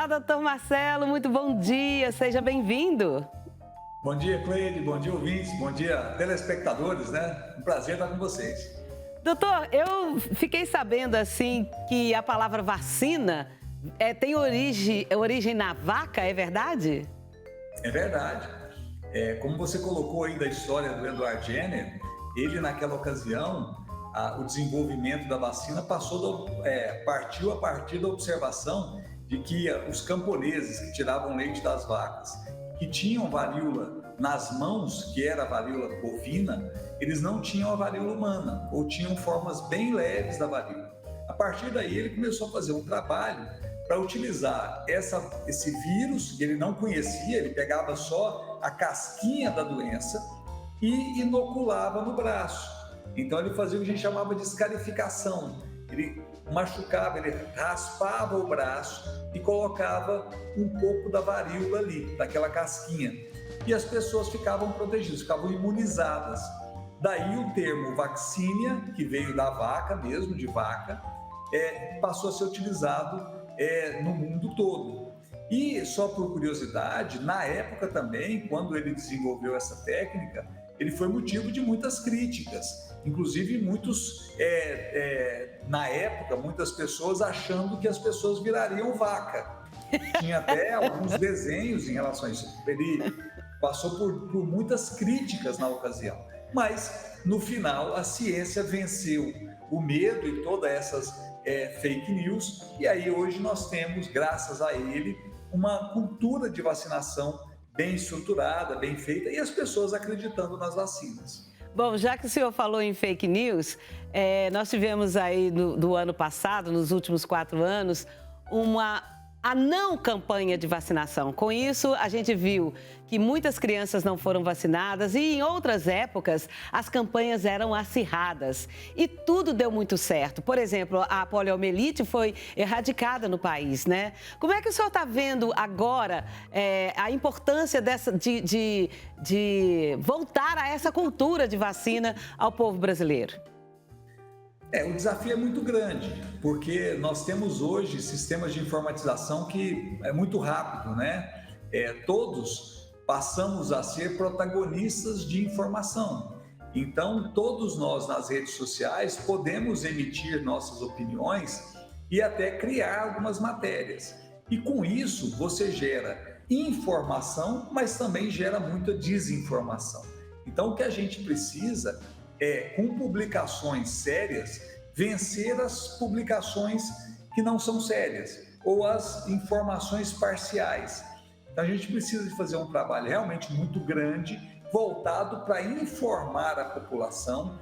Olá, doutor Marcelo, muito bom dia, seja bem-vindo. Bom dia, Cleide, bom dia, ouvintes, bom dia, telespectadores, né? Um prazer estar com vocês. Doutor, eu fiquei sabendo assim que a palavra vacina tem origem na vaca, é verdade? É verdade. Como você colocou aí da história do Edward Jenner, ele naquela ocasião, o desenvolvimento da vacina partiu a partir da observação de que os camponeses que tiravam leite das vacas, que tinham varíola nas mãos, que era a varíola bovina, eles não tinham a varíola humana, ou tinham formas bem leves da varíola. A partir daí ele começou a fazer um trabalho para utilizar esse vírus que ele não conhecia, ele pegava só a casquinha da doença e inoculava no braço. Então ele fazia o que a gente chamava de escarificação. Ele machucava, ele raspava o braço e colocava um pouco da varíola ali, daquela casquinha. E as pessoas ficavam protegidas, ficavam imunizadas. Daí o termo vacínia, que veio da vaca mesmo, de vaca, passou a ser utilizado no mundo todo. E só por curiosidade, na época também, quando ele desenvolveu essa técnica, ele foi motivo de muitas críticas, inclusive na época, muitas pessoas achando que as pessoas virariam vaca. Tinha até alguns desenhos em relação a isso. Ele passou por muitas críticas na ocasião, mas no final a ciência venceu o medo e todas essas fake news, e aí hoje nós temos, graças a ele, uma cultura de vacinação bem estruturada, bem feita, e as pessoas acreditando nas vacinas. Bom, já que o senhor falou em fake news, nós tivemos aí do ano passado, nos últimos 4 anos, a não campanha de vacinação. Com isso, a gente viu que muitas crianças não foram vacinadas e em outras épocas as campanhas eram acirradas e tudo deu muito certo. Por exemplo, a poliomielite foi erradicada no país, né? Como é que o senhor está vendo agora a importância de voltar a essa cultura de vacina ao povo brasileiro? O desafio é muito grande, porque nós temos hoje sistemas de informatização que é muito rápido, né? Todos passamos a ser protagonistas de informação. Então, todos nós nas redes sociais podemos emitir nossas opiniões e até criar algumas matérias. E com isso, você gera informação, mas também gera muita desinformação. Então, o que a gente precisa com publicações sérias, vencer as publicações que não são sérias ou as informações parciais. Então a gente precisa de fazer um trabalho realmente muito grande, voltado para informar a população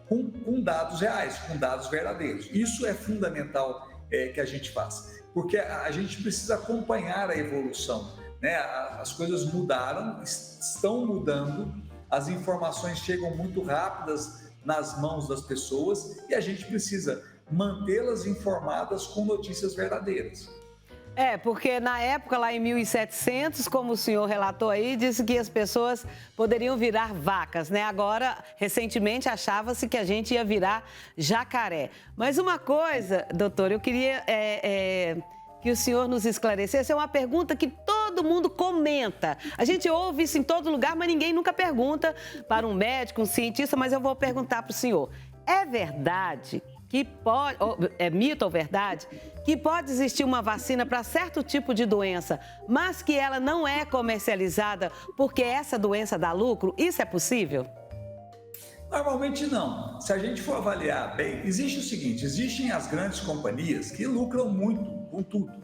com dados reais, com dados verdadeiros. Isso é fundamental que a gente faça, porque a gente precisa acompanhar a evolução, né? As coisas mudaram, estão mudando, as informações chegam muito rápidas nas mãos das pessoas e a gente precisa mantê-las informadas com notícias verdadeiras. Porque na época, lá em 1700, como o senhor relatou aí, disse que as pessoas poderiam virar vacas, né? Agora, recentemente, achava-se que a gente ia virar jacaré. Mas uma coisa, doutor, eu queria que o senhor nos esclarecesse, é uma pergunta que todo mundo comenta. A gente ouve isso em todo lugar, mas ninguém nunca pergunta para um médico, um cientista, mas eu vou perguntar para o senhor. É verdade que é mito ou verdade, que pode existir uma vacina para certo tipo de doença, mas que ela não é comercializada porque essa doença dá lucro? Isso é possível? Normalmente não. Se a gente for avaliar bem, existe o seguinte, existem as grandes companhias que lucram muito com tudo,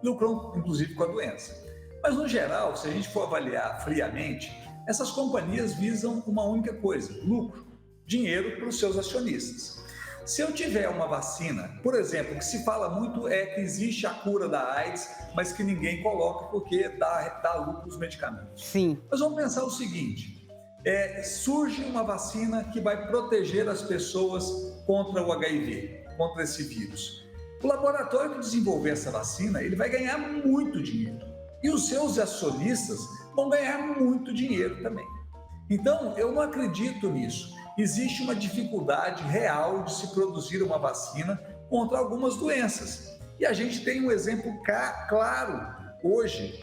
lucram inclusive com a doença. Mas no geral, se a gente for avaliar friamente, essas companhias visam uma única coisa, lucro, dinheiro para os seus acionistas. Se eu tiver uma vacina, por exemplo, o que se fala muito é que existe a cura da AIDS, mas que ninguém coloca porque dá lucro os medicamentos. Sim. Mas vamos pensar o seguinte, surge uma vacina que vai proteger as pessoas contra o HIV, contra esse vírus. O laboratório que desenvolver essa vacina, ele vai ganhar muito dinheiro. E os seus acionistas vão ganhar muito dinheiro também. Então, eu não acredito nisso. Existe uma dificuldade real de se produzir uma vacina contra algumas doenças. E a gente tem um exemplo claro hoje,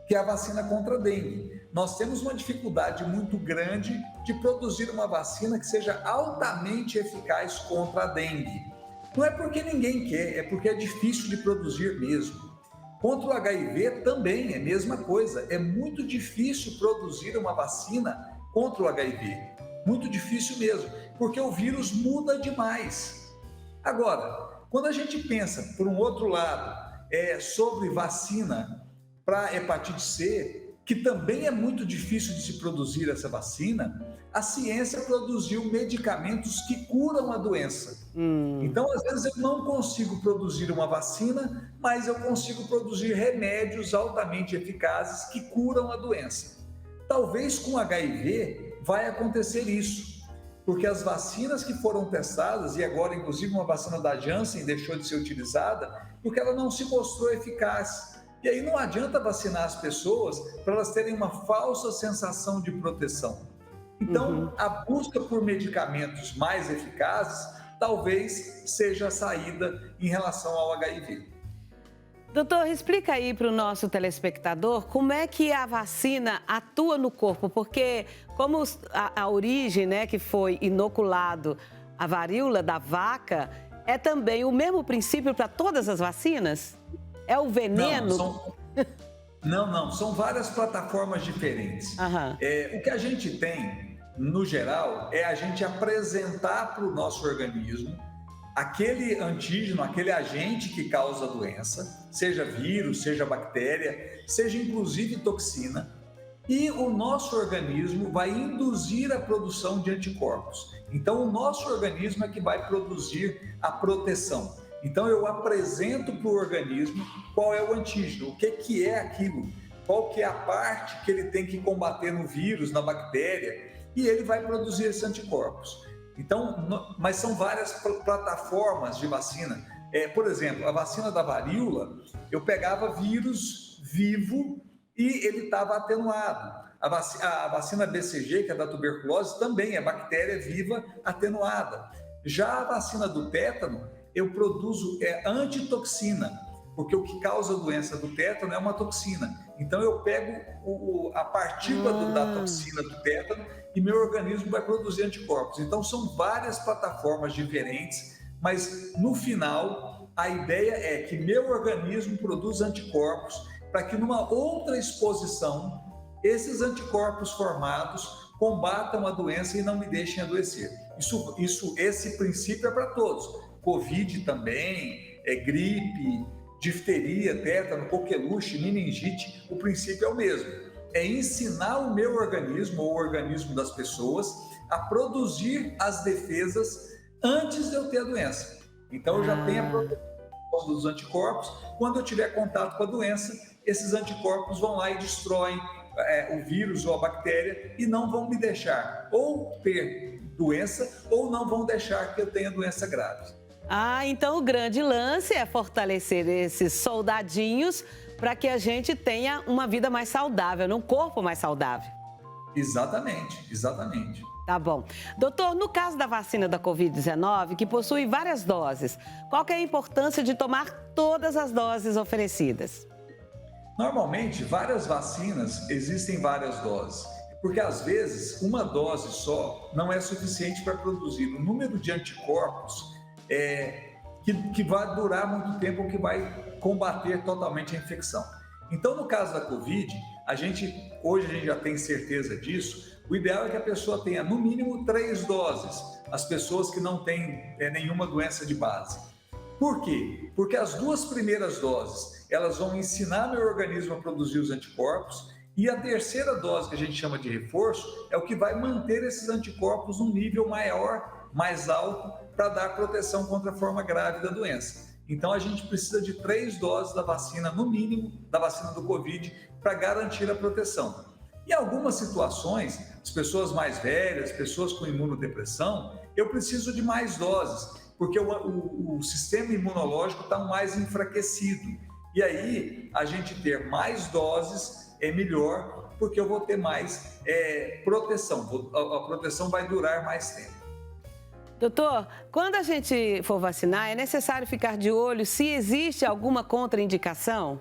que é a vacina contra a dengue. Nós temos uma dificuldade muito grande de produzir uma vacina que seja altamente eficaz contra a dengue. Não é porque ninguém quer, é porque é difícil de produzir mesmo. Contra o HIV também é a mesma coisa. É muito difícil produzir uma vacina contra o HIV. Muito difícil mesmo, porque o vírus muda demais. Agora, quando a gente pensa, por um outro lado, sobre vacina para hepatite C, que também é muito difícil de se produzir essa vacina, a ciência produziu medicamentos que curam a doença. Então, às vezes, eu não consigo produzir uma vacina, mas eu consigo produzir remédios altamente eficazes que curam a doença. Talvez com HIV vai acontecer isso, porque as vacinas que foram testadas, e agora, inclusive, uma vacina da Janssen deixou de ser utilizada, porque ela não se mostrou eficaz. E aí não adianta vacinar as pessoas para elas terem uma falsa sensação de proteção. Então, a busca por medicamentos mais eficazes talvez seja a saída em relação ao HIV. Doutor, explica aí para o nosso telespectador como é que a vacina atua no corpo, porque como a origem, né, que foi inoculado a varíola da vaca, é também o mesmo princípio para todas as vacinas? É o veneno? Não, são várias plataformas diferentes. O que a gente tem, no geral, é a gente apresentar para o nosso organismo aquele antígeno, aquele agente que causa a doença, seja vírus, seja bactéria, seja inclusive toxina, e o nosso organismo vai induzir a produção de anticorpos. Então, o nosso organismo é que vai produzir a proteção. Então, eu apresento para o organismo qual é o antígeno, o que é aquilo, qual que é a parte que ele tem que combater no vírus, na bactéria, e ele vai produzir esses anticorpos. Então, mas são várias plataformas de vacina. Por exemplo, a vacina da varíola, eu pegava vírus vivo e ele estava atenuado. A vacina BCG, que é da tuberculose, também é bactéria viva atenuada. Já a vacina do tétano, eu produzo antitoxina, porque o que causa a doença do tétano é uma toxina. Então eu pego a partícula da toxina do tétano e meu organismo vai produzir anticorpos. Então são várias plataformas diferentes, mas no final a ideia é que meu organismo produza anticorpos para que numa outra exposição esses anticorpos formados combatam a doença e não me deixem adoecer. Esse princípio é para todos. Covid também, gripe, difteria, tétano, coqueluche, meningite, o princípio é o mesmo. É ensinar o meu organismo, ou o organismo das pessoas, a produzir as defesas antes de eu ter a doença. Então, eu já tenho a produção dos anticorpos. Quando eu tiver contato com a doença, esses anticorpos vão lá e destroem o vírus ou a bactéria e não vão me deixar ou ter doença ou não vão deixar que eu tenha doença grave. Então o grande lance é fortalecer esses soldadinhos para que a gente tenha uma vida mais saudável, um corpo mais saudável. Exatamente. Tá bom. Doutor, no caso da vacina da Covid-19, que possui várias doses, qual que é a importância de tomar todas as doses oferecidas? Normalmente, várias vacinas existem várias doses, porque às vezes uma dose só não é suficiente para produzir o número de anticorpos que vai durar muito tempo, que vai combater totalmente a infecção. Então, no caso da Covid, hoje a gente já tem certeza disso, o ideal é que a pessoa tenha no mínimo 3 doses, as pessoas que não têm nenhuma doença de base. Por quê? Porque as 2 primeiras doses, elas vão ensinar meu organismo a produzir os anticorpos, e a terceira dose, que a gente chama de reforço, é o que vai manter esses anticorpos num nível maior, mais alto, para dar proteção contra a forma grave da doença. Então, a gente precisa de 3 doses da vacina, no mínimo, da vacina do Covid, para garantir a proteção. Em algumas situações, as pessoas mais velhas, pessoas com imunodepressão, eu preciso de mais doses, porque o sistema imunológico está mais enfraquecido. E aí, a gente ter mais doses é melhor, porque eu vou ter mais proteção. A proteção vai durar mais tempo. Doutor, quando a gente for vacinar, é necessário ficar de olho se existe alguma contraindicação?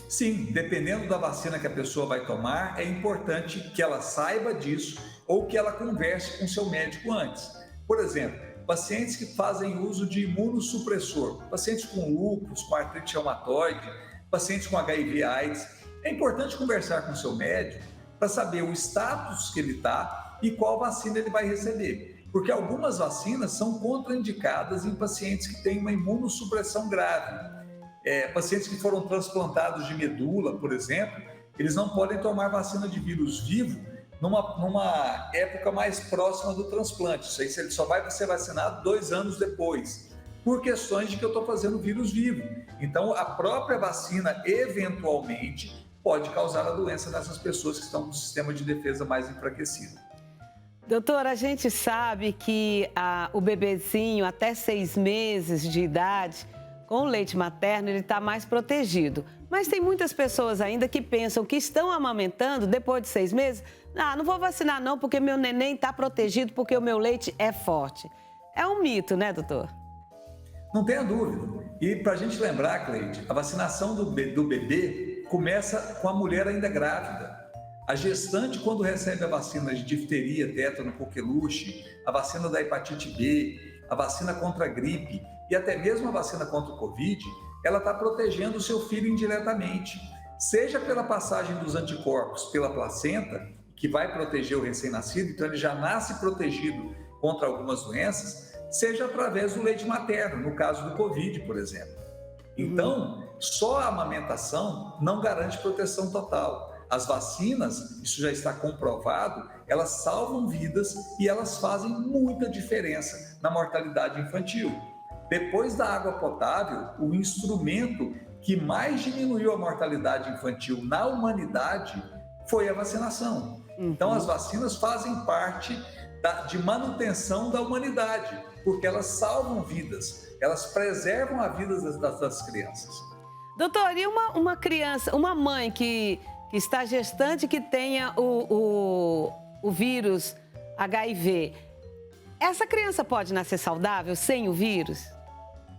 Sim, dependendo da vacina que a pessoa vai tomar, é importante que ela saiba disso ou que ela converse com seu médico antes. Por exemplo, pacientes que fazem uso de imunossupressor, pacientes com lúpus, com artrite reumatoide, pacientes com HIV/AIDS, é importante conversar com seu médico para saber o status que ele está e qual vacina ele vai receber. Porque algumas vacinas são contraindicadas em pacientes que têm uma imunossupressão grave. Pacientes que foram transplantados de medula, por exemplo, eles não podem tomar vacina de vírus vivo numa época mais próxima do transplante. Isso aí ele só vai ser vacinado 2 anos depois, por questões de que eu estou fazendo vírus vivo. Então, a própria vacina, eventualmente, pode causar a doença nessas pessoas que estão com o sistema de defesa mais enfraquecido. Doutora, a gente sabe que o bebezinho até 6 meses de idade, com o leite materno, ele está mais protegido. Mas tem muitas pessoas ainda que pensam que estão amamentando depois de 6 meses. Não vou vacinar não, porque meu neném está protegido, porque o meu leite é forte. É um mito, né, doutor? Não tenha dúvida. E para a gente lembrar, Cleide, a vacinação do bebê começa com a mulher ainda grávida. A gestante, quando recebe a vacina de difteria, tétano, coqueluche, a vacina da hepatite B, a vacina contra a gripe e até mesmo a vacina contra o Covid, ela está protegendo o seu filho indiretamente, seja pela passagem dos anticorpos pela placenta, que vai proteger o recém-nascido, então ele já nasce protegido contra algumas doenças, seja através do leite materno, no caso do Covid, por exemplo. Então, só a amamentação não garante proteção total. As vacinas, isso já está comprovado, elas salvam vidas e elas fazem muita diferença na mortalidade infantil. Depois da água potável, o instrumento que mais diminuiu a mortalidade infantil na humanidade foi a vacinação. Então, as vacinas fazem parte de manutenção da humanidade, porque elas salvam vidas, elas preservam a vida das crianças. Doutor, e uma criança, uma mãe que está gestante que tenha o vírus HIV, essa criança pode nascer saudável sem o vírus?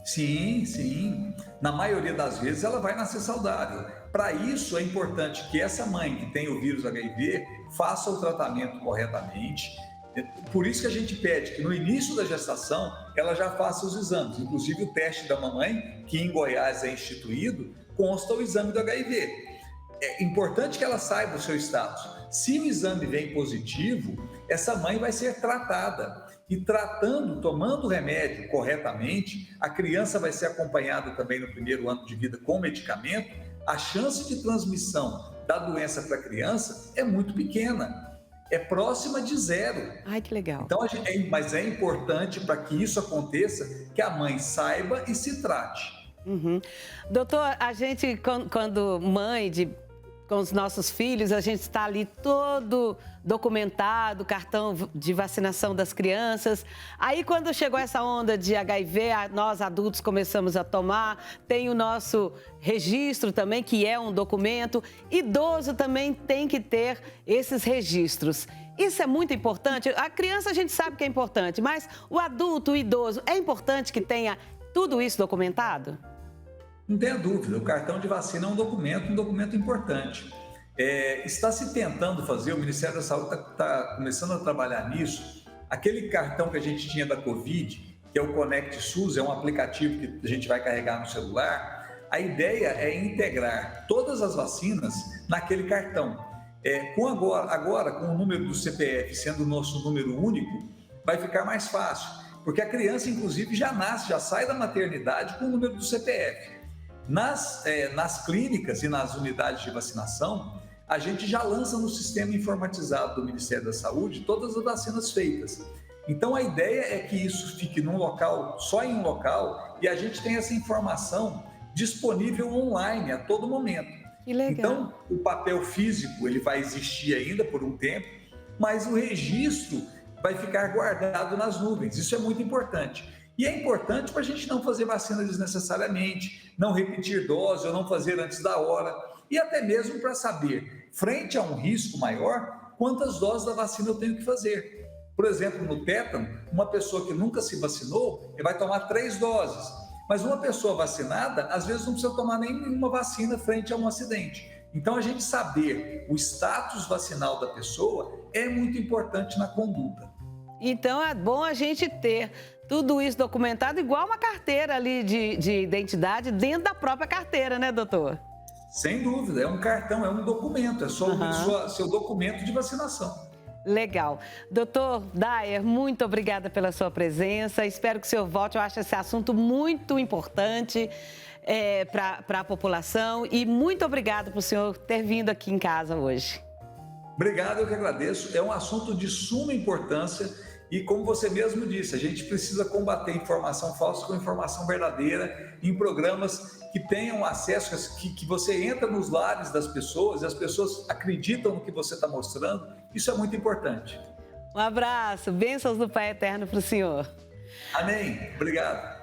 Sim, sim. Na maioria das vezes ela vai nascer saudável. Para isso é importante que essa mãe que tem o vírus HIV faça o tratamento corretamente. Por isso que a gente pede que no início da gestação ela já faça os exames, inclusive o teste da mamãe, que em Goiás é instituído, consta o exame do HIV. É importante que ela saiba o seu status. Se o exame vem positivo, essa mãe vai ser tratada. E tomando o remédio corretamente, a criança vai ser acompanhada também no primeiro ano de vida com medicamento, a chance de transmissão da doença para a criança é muito pequena, é próxima de 0. Ai, que legal. Então, mas é importante para que isso aconteça, que a mãe saiba e se trate. Doutor, a gente, quando mãe com os nossos filhos, a gente está ali todo documentado, cartão de vacinação das crianças. Aí, quando chegou essa onda de HIV, nós adultos começamos a tomar, tem o nosso registro também, que é um documento. Idoso também tem que ter esses registros. Isso é muito importante. A criança a gente sabe que é importante, mas o adulto, o idoso, é importante que tenha tudo isso documentado? Não tenha dúvida, o cartão de vacina é um documento importante. Está se tentando fazer, o Ministério da Saúde está começando a trabalhar nisso, aquele cartão que a gente tinha da Covid, que é o Conect SUS, é um aplicativo que a gente vai carregar no celular. A ideia é integrar todas as vacinas naquele cartão. Agora, com o número do CPF sendo o nosso número único, vai ficar mais fácil, porque a criança, inclusive, já sai da maternidade com o número do CPF. Nas clínicas e nas unidades de vacinação, a gente já lança no sistema informatizado do Ministério da Saúde todas as vacinas feitas. Então, a ideia é que isso fique só em um local, e a gente tem essa informação disponível online a todo momento. Que legal. Então, o papel físico ele vai existir ainda por um tempo, mas o registro vai ficar guardado nas nuvens. Isso é muito importante. E é importante para a gente não fazer vacina desnecessariamente, não repetir dose ou não fazer antes da hora, e até mesmo para saber, frente a um risco maior, quantas doses da vacina eu tenho que fazer. Por exemplo, no tétano, uma pessoa que nunca se vacinou vai tomar 3 doses. Mas uma pessoa vacinada, às vezes não precisa tomar nenhuma vacina frente a um acidente. Então, a gente saber o status vacinal da pessoa é muito importante na conduta. Então, é bom a gente ter tudo isso documentado, igual uma carteira ali de identidade dentro da própria carteira, né, doutor? Sem dúvida, é um cartão, é um documento, é seu documento de vacinação. Legal. Doutor Dayer, muito obrigada pela sua presença. Espero que o senhor volte. Eu acho esse assunto muito importante para a população. E muito obrigada por o senhor ter vindo aqui em casa hoje. Obrigado, eu que agradeço. É um assunto de suma importância e, como você mesmo disse, a gente precisa combater informação falsa com informação verdadeira em programas que tenham acesso, que você entra nos lares das pessoas e as pessoas acreditam no que você está mostrando. Isso é muito importante. Um abraço, bênçãos do Pai Eterno para o senhor. Amém. Obrigado.